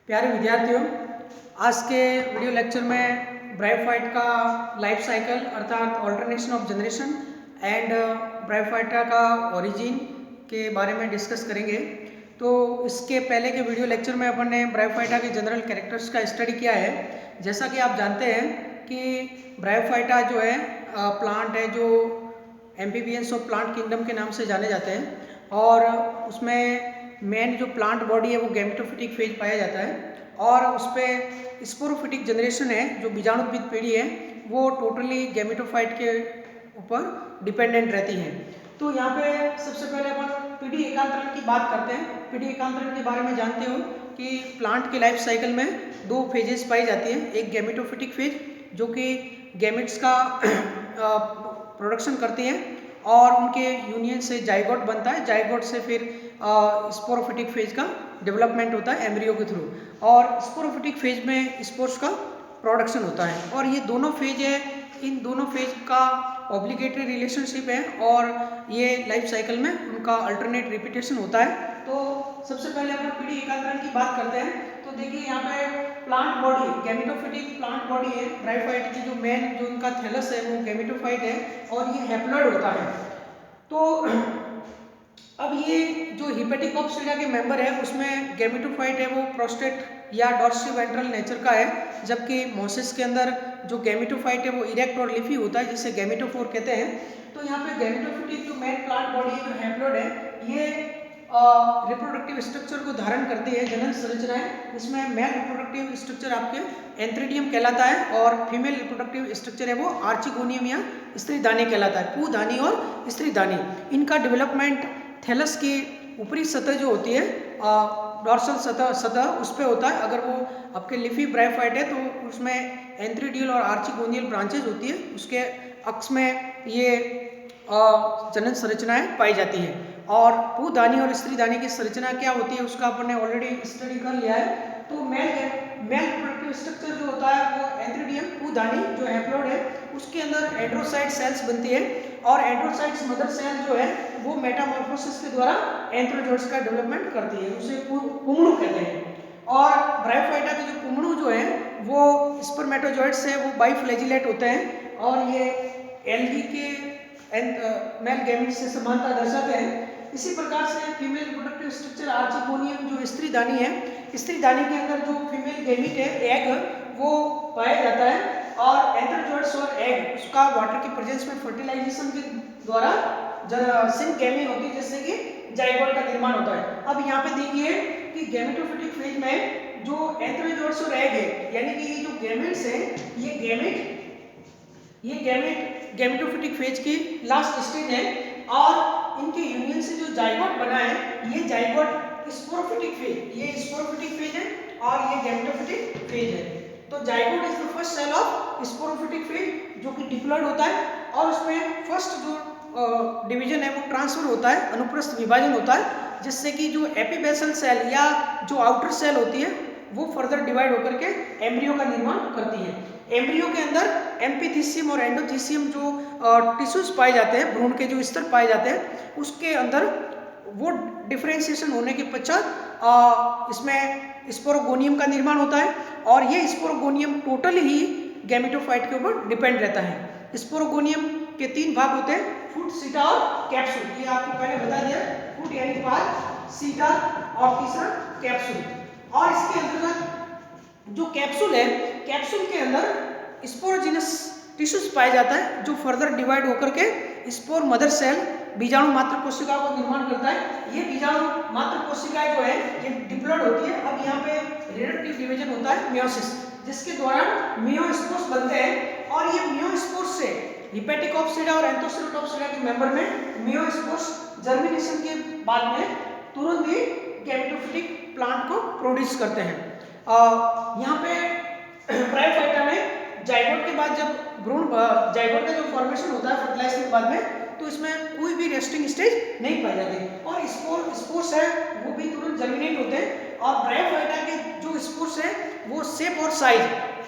प्यारे विद्यार्थियों, आज के वीडियो लेक्चर में ब्रायोफाइट का लाइफ साइकिल अर्थात alternation of generation and bryophyta का ओरिजिन के बारे में डिस्कस करेंगे। तो इसके पहले के वीडियो लेक्चर में अपन ने ब्रायोफाइटा के जनरल कैरेक्टर्स का स्टडी किया है। जैसा कि आप जानते हैं कि ब्रायोफाइटा जो है प्लांट है जो एम्फीबियंस ऑफ प्लांट किंगडम के नाम से जाने जाते हैं और उसमें मेन जो प्लांट बॉडी है वो गैमेटोफिटिक फेज पाया जाता है और उस पर स्पोरोफिटिक जनरेशन है जो बीजाणुद्भिद पीढ़ी है वो टोटली गैमेटोफाइट के ऊपर डिपेंडेंट रहती है। तो यहाँ पे सबसे पहले अपन पीढ़ी एकांतरण की बात करते हैं। पीढ़ी एकांतरण के बारे में जानते हो कि प्लांट की लाइफ साइकिल में दो फेजेस पाई जाती है। एक गैमेटोफिटिक फेज जो कि गैमेट्स का प्रोडक्शन करती है और उनके यूनियन से जाइगोट बनता है। जाइगोट से फिर स्पोरोफिटिक फेज का डेवलपमेंट होता है एम्ब्रियो के थ्रू और स्पोरोफिटिक फेज में स्पोर्स का प्रोडक्शन होता है। और ये दोनों फेज है, इन दोनों फेज का ऑब्लिगेटरी रिलेशनशिप है और ये लाइफ साइकिल में उनका अल्टरनेट रिपीटेशन होता है। तो सबसे पहले अपन पीढ़ी एकांतरण की बात करते हैं। तो देखिए यहाँ पे plant body gametophytic plant body है। ब्रायोफाइट की जो मेन जो उनका थैलस है वो गैमेटोफाइट है और ये हैप्लॉइड होता है। तो अब ये जो हिपेटिकोप्सिडा के मेंबर है उसमें गैमेटोफाइट है वो प्रोस्टेट या डॉर्सिवेंट्रल नेचर का है, जबकि मोसिस के अंदर जो गैमेटोफाइट है वो इरेक्ट और लिफी होता है जिसे गैमेटोफोर कहते हैं। तो यहाँ पे गैमेटोफिटिक जो मेन प्लांट बॉडी है जो हैप्लॉइड है ये रिप्रोडक्टिव स्ट्रक्चर को धारण करती है, जनन संरचना है। इसमें मेल रिप्रोडक्टिव स्ट्रक्चर आपके एंथ्रीडियम कहलाता है और फीमेल रिप्रोडक्टिव स्ट्रक्चर है वो आर्चिगोनियम या स्त्रीदानी कहलाता है। पूदानी और स्त्रीदानी इनका डेवलपमेंट थैलस की ऊपरी सतह जो होती है डॉर्सल सतह उस पर होता है। अगर वो आपके लिफी ब्रायोफाइट है तो उसमें एंथ्रीडियल और आर्चिगोनियल ब्रांचेज होती है, उसके अक्ष में ये जनन संरचनाएं पाई जाती है। और पूदानी और स्त्रीदानी की संरचना क्या होती है उसका अपन ने ऑलरेडी स्टडी कर लिया है। तो मेल रिप्रोडक्टिव स्ट्रक्चर जो होता है वो एंथ्रीडियम पूदानी जो हैप्लॉइड है उसके अंदर एंड्रोसाइट सेल्स बनती है और एंड्रोसाइट्स मदर सेल जो है वो मेटामॉर्फोसिस के द्वारा एंथ्रोजोइड्स का डेवलपमेंट करती है, उसे पुंगड़ू कहते हैं। और ब्रायोफाइटा के जो पुंगड़ू जो है वो स्पर्मेटोजोइड्स है वो बाइफ्लैजिलेट होते हैं और ये एल्गी के मेल गैमेट से समानता दर्शाते हैं। इसी प्रकार से फीमेल रिप्रोडक्टिव स्ट्रक्चर आर्चिगोनियम जो स्त्रीदानी है, स्त्रीदानी के अंदर जो फीमेल गैमेट है एग वो पाया जाता है और एंथ्रोजोइड्स और एग उसका वाटर की प्रेजेंस में फर्टिलाइजेशन के द्वारा सिंक गैमेट होती है जिससे कि जाइगोट का निर्माण होता है। अब यहाँ पे देखिए कि गैमेटोफिटिक फेज में जो एंथ्रोजोइड्स और एग है यानी कि ये जो गैमेट्स हैं ये गैमेट गैमेटोफिटिक फेज की लास्ट स्टेज है और इनके यूनियन से जो जाइगोट बना है ये जाइगोट स्पोरोफिटिक फेज, ये स्पोरोफिटिक फेज है और ये गैमेटोफिटिक फेज है। तो zygote is the first cell of sporophytic phase जो कि डिप्लॉइड होता है और उसमें फर्स्ट जो डिवीजन है वो ट्रांसफर होता है, अनुप्रस्थ विभाजन होता है, जिससे कि जो एपीबेसल सेल या जो आउटर सेल होती है वो फर्दर डिवाइड होकर के एम्ब्रियो का निर्माण करती है। एम्ब्रियो के अंदर एम्पीथीसियम और एंडोथीसियम जो टिश्यूज पाए जाते हैं, भ्रूण के जो स्तर पाए जाते हैं उसके अंदर वो डिफरेंशिएशन होने के पश्चात इसमें स्पोरोगोनियम का निर्माण होता है और ये स्पोरोगोनियम टोटली ही गैमेटोफाइट के ऊपर डिपेंड रहता है। स्पोरोगोनियम के तीन भाग होते हैं, फूट, सीटा और कैप्सूल। ये आपको पहले बता दिया, फूट यानी पार्ट, सीटा और तीसरा कैप्सूल। और इसके अंतर्गत जो कैप्सूल है, कैप्सूल के अंदर स्पोरोजिनस टिश्यूज पाया जाता है जो फर्दर डिवाइड होकर के स्पोर मदर सेल बीजाणु मात्र कोशिका को निर्माण करता है। ये बीजाणु मात्र कोशिकाएं जो है ये डिप्लॉइड होती है। अब यहाँ पे रिडक्टिव डिवीजन होता है मियोसिस, जिसके दौरान मियोस्पोर्स बनते हैं और ये मियोस्पोर्स से हिपेटिकोप्सिडा और एंथोसेरोटोप्सिडा के मेंबर में मियोस्पोर्स जर्मिनेशन के बाद में तुरंत ही गैमेटोफिटिक प्लांट को प्रोड्यूस करते हैं। यहाँ पे ब्रायोफाइटा में जाइगोट के बाद जब भ्रूण जाइगोट का जो फॉर्मेशन होता है फर्टिलाइजेशन के बाद में तो इसमें कोई भी रेस्टिंग स्टेज नहीं पाई जाती और स्पोर्स है वो भी तुरंत जर्मिनेट होते हैं। और ब्रायोफाइटा के जो स्पोर्स है वो शेप और साइज,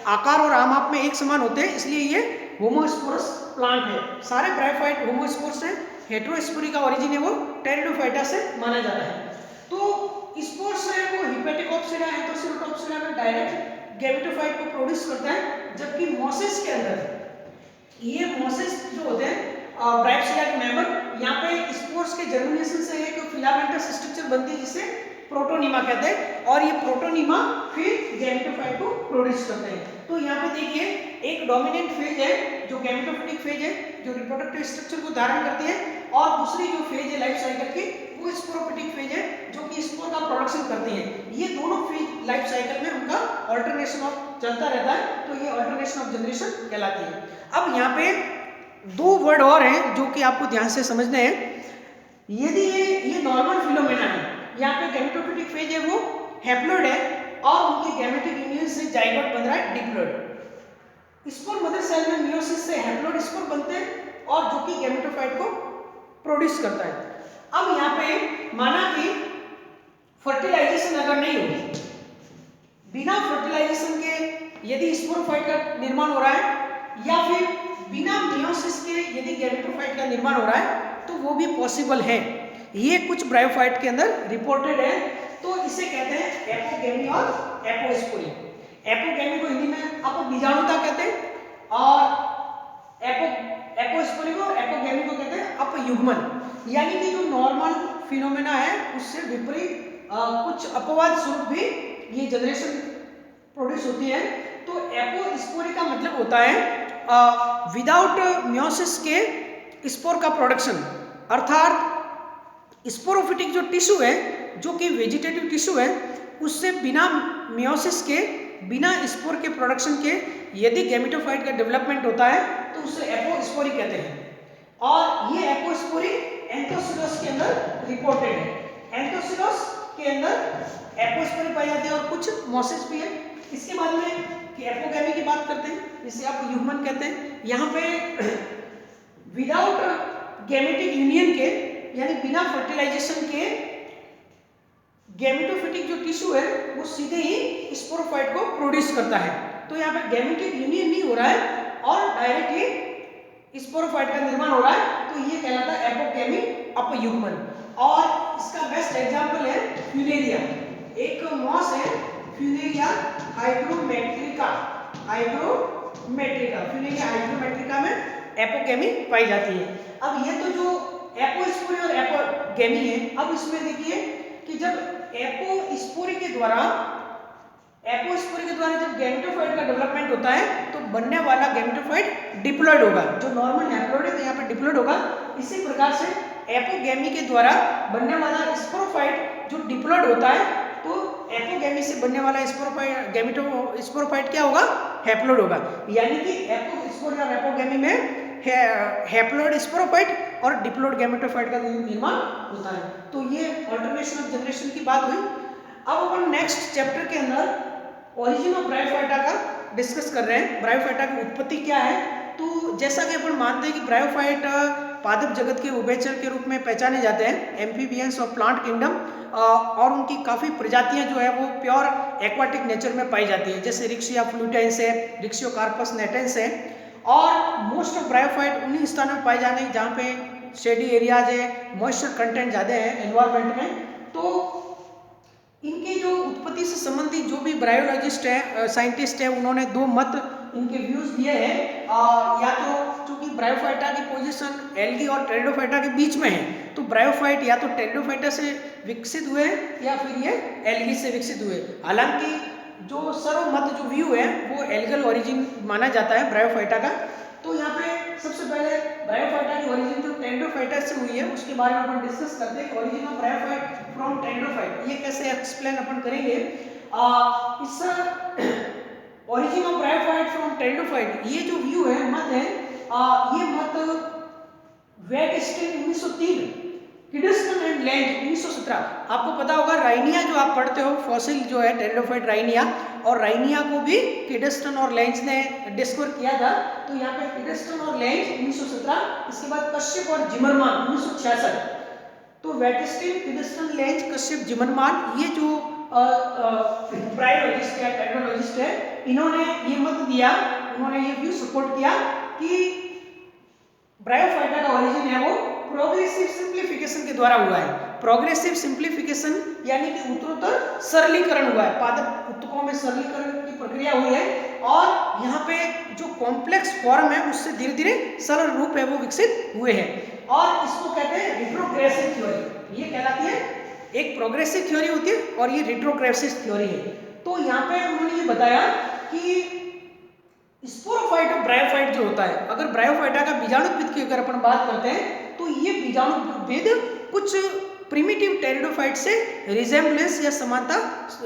आकार और आमाप में एक समान होते हैं, इसलिए ये होमोस्पोरस प्लांट है। सारे ब्रायोफाइट होमोस्पोरस है। हेटेरोस्पोरी का ओरिजिन है वो टेरिडोफाइटा से माना जाता है। तो स्पोर्स है वो हेपेटिकोप्सिडा एंथोसिरोटोप्सिडा में डायरेक्ट गैमेटोफाइट को प्रोड्यूस करता है, जबकि मोसेस के अंदर ये मोसेस जो होते हैं ब्राइफसिला के मेंबर, यहाँ पे स्पोर्स के जर्मिनेशन से एक फिलामेंटस स्ट्रक्चर बनती है जिसे प्रोटोनीमा कहते हैं, और ये प्रोटोनीमा फिर गैमेटोफाइट को प्रोड्यूस करते हैं। तो यहाँ पे देखिए एक डोमिनेंट फेज है जो गैमेटोफिटिक फेज है जो रिप्रोडक्टिव स्ट्रक्चर को धारण करती है, और दूसरी जो फेज है लाइफ साइकिल की वो स्पोरोफिटिक फेज है जो कि स्पोर का प्रोडक्शन करती है। ये दोनों फेज लाइफ साइकिल में उनका अल्टरनेशन ऑफ चलता रहता है, तो ये अल्टरनेशन ऑफ जनरेशन कहलाती है। अब यहाँ पे दो वर्ड और हैं जो कि आपको ध्यान से समझने हैं। यदि ये नॉर्मल फिनोमेना है, यहाँ पे गैमेटोफिटिक फेज है वो हैप्लॉइड है और उनके गैमेटिक यूनियन से जाइगोट बन रहा है डिप्लॉइड। स्पोर मदर सेल में मियोसिस से हैप्लॉइड स्पोर बनते हैं और जो कि गैमेटोफाइट को प्रोड्यूस करता है। अब यहाँ पे माना कि फर्टिलाइजेशन अगर नहीं होगी, बिना फर्टिलाइजेशन के यदि स्पोरोफाइट का निर्माण हो रहा है या फिर बिना मियोसिस के यदि गैमेटोफाइट का निर्माण हो रहा है तो वो भी पॉसिबल है। ये कुछ ब्रायोफाइट के अंदर रिपोर्टेड है, तो इसे कहते हैं एपोगेमी और एपोस्पोरी। एपोगेमी को हिंदी में अपबीजाणुता कहते हैं और एपोस्पोरी को एपोगेमी को कहते हैं अपयुग्मन। यानी कि जो नॉर्मल फिनोमेना है उससे विपरीत कुछ अपवाद स्वरूप भी ये जनरेशन प्रोड्यूस होती है। तो एपोस्पोरी का मतलब होता है विदाउट मियोसिस के स्पोर का प्रोडक्शन, अर्थात स्पोरोफिटिक जो टिश्यू है जो कि वेजिटेटिव टिश्यू है उससे बिना मियोसिस के बिना स्पोर के प्रोडक्शन के यदि गैमेटोफाइट का डेवलपमेंट होता है तो उसे एपोस्पोरी कहते हैं। और ये एपोस्पोरी एंथोसिलोस के अंदर रिपोर्टेड है। एंथोसिलोस के अंदर एपोस्पोरी पाई जाती है और कुछ मोसेस भी है। इसके बाद में एपोगेमी की बात करते हैं जिसे आप ह्यूमन कहते हैं। यहाँ पे विदाउट गैमेटिक यूनियन के यानी बिना फर्टिलाइजेशन के गैमेटोफिटिक जो टिश्यू है वो सीधे ही स्पोरोफाइट को प्रोड्यूस करता है। तो यहाँ पे गैमेटिक यूनियन नहीं हो रहा है और डायरेक्ट ही स्पोरोफाइट का निर्माण हो रहा है, तो ये कहलाता है एपोगेमी अपयुग्मन। और इसका बेस्ट एग्जांपल है फ्यूलेरिया। एक मॉस है फ्यूलेरिया हाइग्रोमेट्रिका। फ्यूलेरिया हाइग्रोमेट्रिका में एपोगेमी पाई जाती है। अब ये तो जो एपोस्पोरी और एपोगेमी है, अब इसमें देखिए कि जब एपोस्पोरी के द्वारा जब गैमेटोफाइट का डेवलपमेंट होता है तो बनने वाला गैमेटोफाइट डिप्लॉइड होगा। जो नॉर्मल हैप्लॉइड है तो यहाँ पे डिप्लॉइड होगा। इसी प्रकार से एपोगेमी के द्वारा बनने वाला स्पोरोफाइट जो डिप्लॉइड होता है तो एपोगेमी से बनने वाला स्पोरोफाइट क्या होगा? हैप्लॉइड होगा। यानी कि एपोस्पोरी और एपोगेमी में हैप्लॉइड स्पोरोफाइट और डिप्लॉइड गैमेटोफाइट का निर्माण होता है। तो ये अल्टरनेशन ऑफ जनरेशन की बात हुई। अब अपन नेक्स्ट चैप्टर के अंदर ओरिजिन ऑफ ब्रायोफाइटा का डिस्कस कर रहे हैं। ब्रायोफाइटा की उत्पत्ति क्या है? तो जैसा कि अपन मानते हैं कि ब्रायोफाइट पादप जगत के उभयचर के रूप में पहचाने जाते हैं, एम्फीबियंस ऑफ प्लांट किंगडम, और उनकी काफ़ी प्रजातियां जो है वो प्योर एक्वाटिक नेचर में पाई जाती है, जैसे रिक्शिया फ्लूटेंस है, रिक्शियोकार्पस नेटेंस है। और मोस्ट ऑफ ब्रायोफाइट उन्हीं स्थानों में पाए जाने जहाँ पे शेडी एरियाज है, मॉइस्चर कंटेंट ज़्यादा है एनवायरमेंट में। तो इनके जो उत्पत्ति से संबंधित जो भी ब्रायोलॉजिस्ट है, साइंटिस्ट है, उन्होंने दो मत इनके व्यूज दिए हैं। या तो चूंकि ब्रायोफाइटा की पोजीशन एल्गी और टेरिडोफाइटा के बीच में है, तो ब्रायोफाइट या तो टेरिडोफाइटा से विकसित हुए या फिर ये एल्गी से विकसित हुए। हालांकि जो सर्वमत जो व्यू है वो एल्गल ओरिजिन माना जाता है ब्रायोफाइटा का। तो यहाँ पे सबसे पहले ब्रायोफाइटा की ओरिजिन जो टेरिडोफाइटा से हुई है उसके बारे में अपन डिस्कस करते हैं। Origin of bryophyte from pteridophyte, ये कैसे एक्सप्लेन अपन करेंगे। इस origin of bryophyte from pteridophyte, ये जो व्यू है, मत है, ये मत वेटस्टीन 1903, किडस्टन एंड लैंज 1917। आपको पता होगा राइनिया जो आप पढ़ते हो, फॉसिल जो है टेरिडोफाइट राइनिया, और राइनिया को भी किडस्टन और लैंज ने डिस्कवर किया था। तो यहाँ पे किडस्टन और लैंज 1917, इसके बाद कश्यप और जिमरमान 1966। तो वेटस्टीन, किडस्टन, लैंज, कश्यप, जिमरमान, ये जो ब्रायोलॉजिस्ट है, टेक्नोलॉजिस्ट है, इन्होंने ये मत दिया, उन्होंने ये व्यू सपोर्ट किया कि ब्रायोफाइटा का ओरिजिन है वो प्रोग्रेसिव सिंप्लीफिकेशन के द्वारा हुआ है। प्रोग्रेसिव सिंप्लीफिकेशन यानी कि उत्तरोत्तर सरलीकरण हुआ है, पादप ऊतकों में सरलीकरण की प्रक्रिया हुई है और यहाँ पे जो कॉम्प्लेक्स फॉर्म है उससे धीरे धीरे सरल रूप है वो विकसित हुए हैं और इसको कहते हैं रिट्रोग्रेसिव थ्योरी। ये कहलाती है, एक प्रोग्रेसिव थ्योरी होती है और ये रिट्रोग्रेसिव थ्योरी है। तो यहाँ पे उन्होंने ये बताया कि स्पोरोफाइट और ब्रायोफाइट जो होता है, अगर ब्रायोफाइटा का बीजाणुविद की अगर अपन बात करते हैं तो ये बीजाणुविद कुछ प्रिमिटिव टेरिडोफाइट से रिजेम्बलेंस या समानता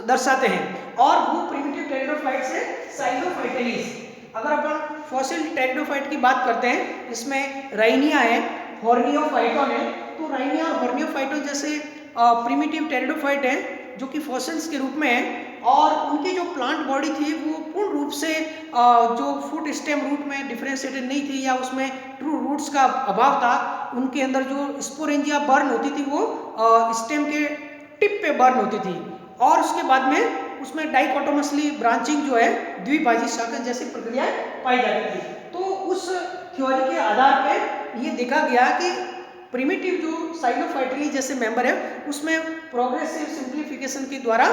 दर्शाते हैं और वो प्रिमिटिव टेरिडोफाइट से साइलोफाइटेलिस। अगर अपन फॉसिल टेरिडोफाइट की बात करते हैं, इसमें राइनिया है, हॉर्नियोफाइटोन है, तो राइनिया और हॉर्नियोफाइटोन जैसे प्रिमिटिव टेरिडोफाइट है जो कि फॉसिल्स के रूप में है और उनकी जो प्लांट बॉडी थी वो पूर्ण रूप से जो फुट स्टेम रूट में डिफरेंशिएटेड नहीं थी या उसमें ट्रू रूट्स का अभाव था। उनके अंदर जो स्पोरेंजिया बर्न होती थी वो स्टेम के टिप पे बर्न होती थी और उसके बाद में उसमें डाइकोटोमसली ब्रांचिंग जो है द्विभाजी शाखा जैसी प्रक्रियाएं पाई जाती थी। तो उस थ्योरी के आधार पर ये देखा गया कि प्रिमिटिव जो साइलोफाइटली जैसे मेंबर है उसमें प्रोग्रेसिव सिंप्लीफिकेशन के द्वारा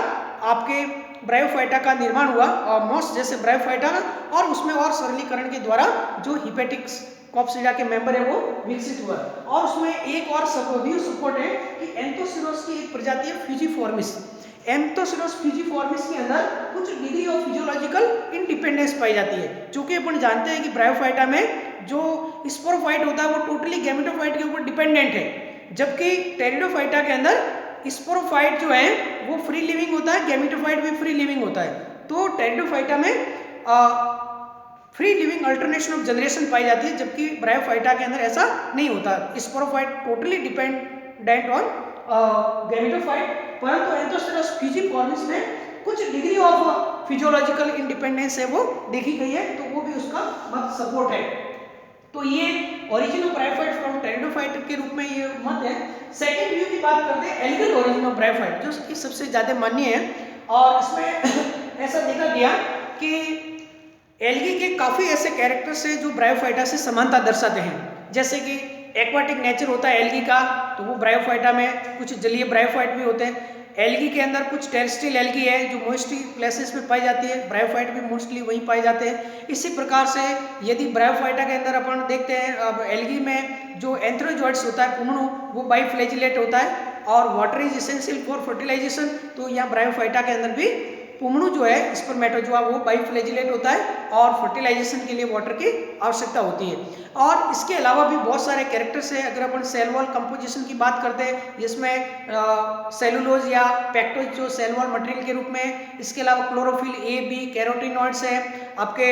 आपके ब्रायोफाइटा का निर्माण हुआ और मॉस जैसे ब्रायोफाइटा और उसमें और सरलीकरण के द्वारा जो हिपेटिक्स कॉप्सिडा के मेंबर है वो विकसित हुआ और उसमें एक और व्यू सपोर्ट है कि एंथोसिरोस की एक प्रजाति है फ्यूजीफॉर्मिस। एंथोसिरोस फ्यूजीफॉर्मिस के अंदर कुछ डिग्री ऑफ फिजियोलॉजिकल इंडिपेंडेंस पाई जाती है, क्योंकि अपन जानते हैं कि ब्रायोफाइटा में जो स्पोरोफाइट होता है वो टोटली गैमेटोफाइट के ऊपर डिपेंडेंट है, जबकि टेरिडोफाइटा के अंदर स्पोरोफाइट जो है वो फ्री लिविंग होता है, गैमेटोफाइट भी फ्री लिविंग होता है। तो टेरिडोफाइटा में free living alternation of generation पाई जाती है, जबकि ब्रायोफाइटा के अंदर ऐसा नहीं होता। Sporophyte totally dependent on gametophyte, परंतु एंथोसिरोस फ्यूजीफॉर्मिस में कुछ डिग्री ऑफ फिजियोलॉजिकल इंडिपेंडेंस है वो देखी गई है, तो वो भी उसका मत सपोर्ट है। तो ये origin of bryophyte from pteridophyte के रूप में ये मत है। सेकंड व्यू की बात करते हैं एल्गल ओरिजिन ऑफ ब्रायोफाइट, जो कि सबसे ज्यादा मान्य है और इसमें ऐसा देखा गया कि एल्गी के काफी ऐसे कैरेक्टर्स हैं जो ब्रायोफाइटा से समानता दर्शाते हैं, जैसे कि एक्वाटिक नेचर होता है एल्गी का, तो वो ब्रायोफाइटा में कुछ जलीय ब्रायोफाइट भी होते हैं। एल्गी के अंदर कुछ टेरेस्ट्रियल एल्गी है जो मोस्टली प्लेसेस में पाई जाती है, ब्रायोफाइट भी मोस्टली वहीं पाए जाते हैं। इसी प्रकार से यदि ब्रायोफाइटा के अंदर अपन देखते हैं, अब एल्गी में जो एंथ्रोजोइड्स होता है पुमणु वो बाइफ्लैजिलेट होता है और water is essential for fertilization, तो यहाँ ब्रायोफाइटा के अंदर भी पुमणु जो है स्पर्मेटोजोआ वो बाइफ्लैजिलेट होता है और फर्टिलाइजेशन के लिए वाटर की आवश्यकता होती है। और इसके अलावा भी बहुत सारे कैरेक्टर्स हैं। अगर अपन सेल वॉल कंपोजिशन की बात करते हैं जिसमें सेलुलोज या पेक्टोज जो सेल वॉल मटेरियल के रूप में, इसके अलावा क्लोरोफिल ए बी, कैरोटिनॉइड्स है, आपके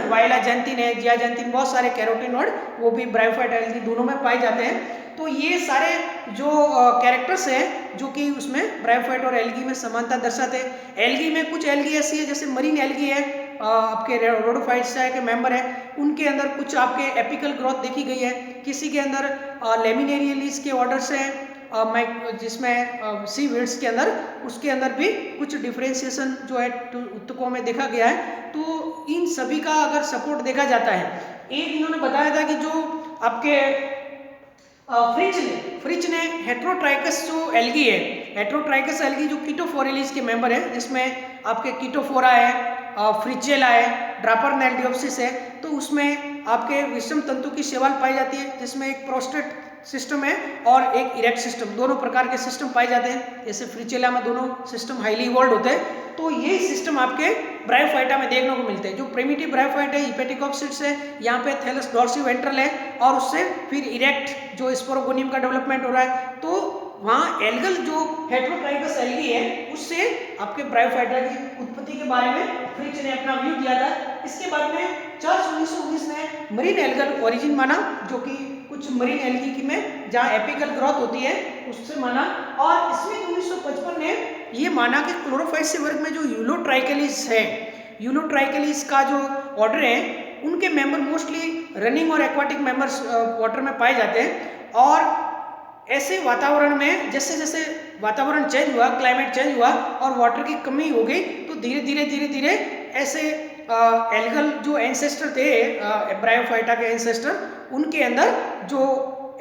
वाइला जेंथिन है, जियाजेंथिन, बहुत सारे कैरोटिनॉइड वो भी ब्रायोफाइट एल्गी दोनों में पाए जाते हैं। तो ये सारे जो कैरेक्टर्स हैं जो कि उसमें ब्रायोफाइट और एल्गी में समानता दर्शाते हैं। एल्गी में कुछ एल्गी ऐसी है जैसे मरीन एल्गी है, आपके रोडोफाइट्स के मेंबर है, उनके अंदर कुछ आपके एपिकल ग्रोथ देखी गई है। किसी के अंदर लेमिनेरियलिस के ऑर्डर्स हैं जिसमें सी वीड्स के अंदर, उसके अंदर भी कुछ डिफरेंशिएशन जो है ऊतकों में देखा गया है। तो इन सभी का अगर सपोर्ट देखा जाता है, एक इन्होंने बताया था कि जो आपके फ्रिच ने हेट्रोट्राइकस जो एल्गी है, हेट्रोट्राइकस एल्गी जो कीटोफोरेलिस के मेंबर है, जिसमें आपके कीटोफोरा है, फ्रिचेला है, ड्रापरनेल्डियोप्सिस है, तो उसमें आपके विषम तंतु की शैवाल पाई जाती है, जिसमें एक प्रोस्टेट सिस्टम है और एक इरेक्ट सिस्टम, दोनों प्रकार के सिस्टम पाए जाते हैं। जैसे फ्रिचेला में दोनों सिस्टम हाईली इवॉल्व होते हैं, तो ये सिस्टम आपके ब्रायोफाइटा में देखने को मिलते हैं। जो प्रिमिटिव ब्रायोफाइट है हिपेटिकोप्सिड्स है, यहाँ पे थैलस डॉर्सिवेंट्रल है और उससे फिर इरेक्ट जो स्पोरोगोनियम का डेवलपमेंट हो रहा है। तो वहाँ एल्गल जो हेट्रोट्राइकस एल्गी है उससे आपके ब्रायोफाइटा की उत्पत्ति के बारे में फ्रिच ने अपना व्यू दिया था। इसके बाद में चार्ल्स 1919 ने मरीन एल्गल ओरिजिन माना, जो कि कुछ मरीन एल्गी की में जहाँ एपिकल ग्रोथ होती है उससे माना, और इसमें 1955 ने ये माना कि क्लोरोफाइट वर्ग में जो यूलोट्राइकेलिस है, यूलोट्राइकेलिस का जो ऑर्डर है उनके मेंबर मोस्टली रनिंग और एक्वाटिक मेंबर्स वाटर में पाए जाते हैं। और ऐसे वातावरण में जैसे जैसे वातावरण चेंज हुआ, क्लाइमेट चेंज हुआ और वाटर की कमी हो गई, तो धीरे धीरे ऐसे एल्गल जो एंसेस्टर थे ब्रायोफाइटा के एंसेस्टर, उनके अंदर जो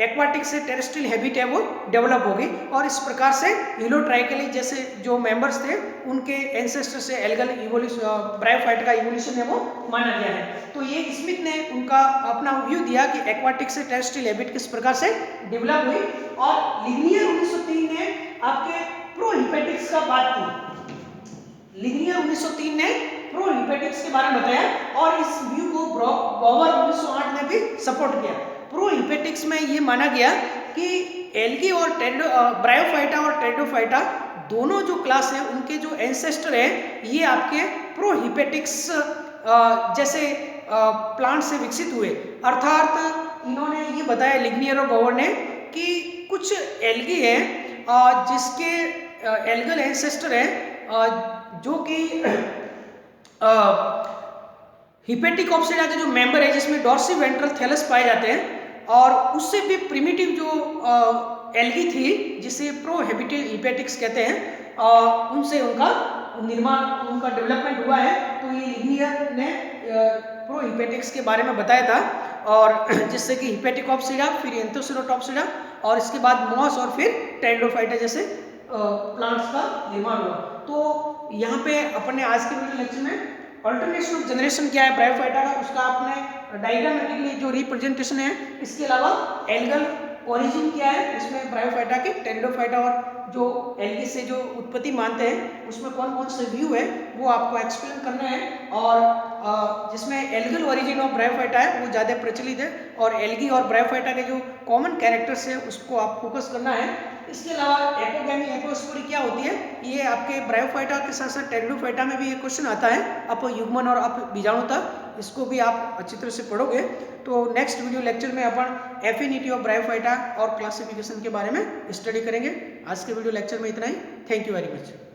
एक्वाटिक से टेरेस्ट्रियल हैबिट है वो डेवलप होगी और इस प्रकार से हीलोट्राइकेली जैसे जो मेंबर्स थे उनके एंसेस्टर से एल्गल इवोल्यूशन ब्रायोफाइट का इवोल्यूशन है वो माना गया है। तो ये स्मिथ ने उनका अपना व्यू दिया कि एक्वाटिक से टेरेस्ट्रियल हैबिट किस प्रकार से डेवलप हुई और लिग्नियर 1903 ने आपके प्रोहिपेटिक्स का बात की। लिग्नियर 1903 ने प्रोहिपेटिक्स के बारे में बताया और इस व्यू को बॉवर 1908 ने भी सपोर्ट किया। प्रोहिपेटिक्स में ये माना गया कि एल्गी और ब्रायोफाइटा और टेरिडोफाइटा दोनों जो क्लास है उनके जो एंसेस्टर है ये आपके प्रोहिपेटिक्स जैसे प्लांट से विकसित हुए। अर्थात इन्होंने ये बताया लिग्नियर और बॉवर ने कि कुछ एल्गी है जिसके एल्गल एंसेस्टर है जो कि हिपेटिक ऑप्सिडा के जो मेंबर है जिसमें डॉर्सी वेंट्रल थैलस पाए जाते हैं और उससे भी प्रिमिटिव जो एल्गी थी जिसे प्रोहिपेटिक्स कहते हैं उनसे उनका निर्माण उनका डेवलपमेंट हुआ है। तो ये लिग्नियर ने प्रोहिपेटिक्स के बारे में बताया था और जिससे कि हिपेटिक ऑप्सिडा फिर एंथोसेरोटॉप्सिडा और इसके बाद मॉस और फिर टेरिडोफाइटा जैसे प्लांट्स का निर्माण हुआ। तो यहाँ पे अपन ने आज के वीडियो लेक्चर में अल्टरनेशन ऑफ जनरेशन क्या है ब्रायोफाइटा का उसका आपने डायग्रामेटिकली जो रिप्रेजेंटेशन है, इसके अलावा एल्गल ओरिजिन क्या है इसमें ब्रायोफाइटा के टेरिडोफाइटा और जो एल्गी से जो उत्पत्ति मानते हैं उसमें कौन कौन से व्यू है वो आपको एक्सप्लेन करना है और जिसमें एल्गल ओरिजिन ऑफ ब्रायोफाइटा है वो ज़्यादा प्रचलित है और एल्गी और ब्रायोफाइटा के जो कॉमन कैरेक्टर्स है उसको आप फोकस करना है। इसके अलावा एपोगैमी एपोस्पोरी क्या होती है ये आपके ब्रायोफाइटा के साथ साथ टेरिडोफाइटा में भी ये क्वेश्चन आता है अप युग्मन और अप बीजाणुता, इसको भी आप अच्छी तरह से पढ़ोगे। तो नेक्स्ट वीडियो लेक्चर में अपन एफिनिटी ऑफ ब्रायोफाइटा और क्लासिफिकेशन के बारे में स्टडी करेंगे। आज के वीडियो लेक्चर में इतना ही। Thank you very much.